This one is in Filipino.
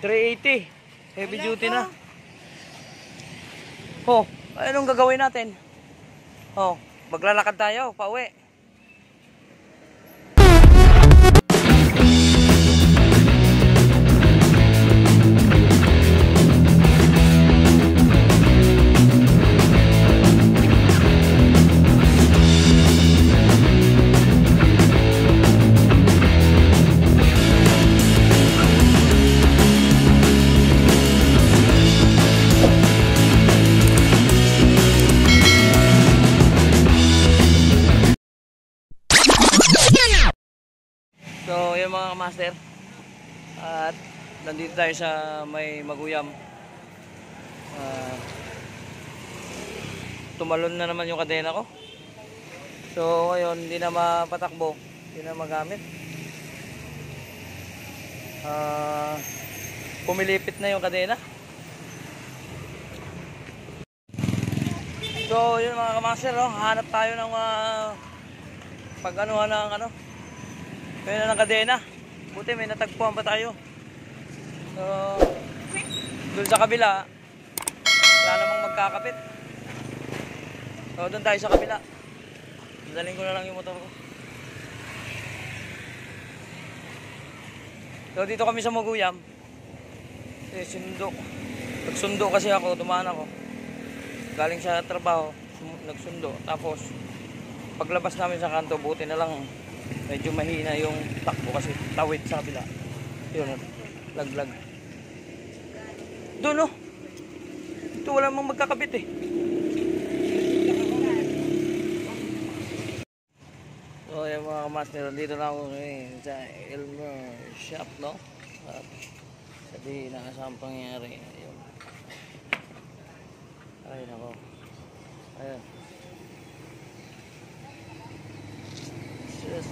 380. Heavy duty na. Oh, anong gagawin natin? Oh, maglalakad tayo, pauwi. So, yun mga master. At nandito tayo sa may Maguyam. Tumalon na naman yung kadena ko. So, ngayon hindi na mapatakbo, hindi na magamit. Pumilipit na yung kadena. So, yun mga master, no? Hanap tayo ng pag-anuhan ng ano. Kaya na ng kadena. Buti may natagpuan pa tayo. So, doon sa kabila, wala namang magkakapit. So, doon tayo sa kabila. Daling ko na lang yung motor ko. So, dito kami sa Maguyam. Nagsundo kasi ako, dumaan ako. Galing sa trabaho, nagsundo. Tapos, paglabas namin sa kanto, buti na lang medyo mahina yung takbo kasi tawid sa kabila. Yun, laglag. Doon, oh. Ito wala mang magkakabit eh. So, yung mga master, dito na ako sa Elmer shop, no? At sabi, nakasang pangyari. Ayun. Ay, nako. Ayan. Just,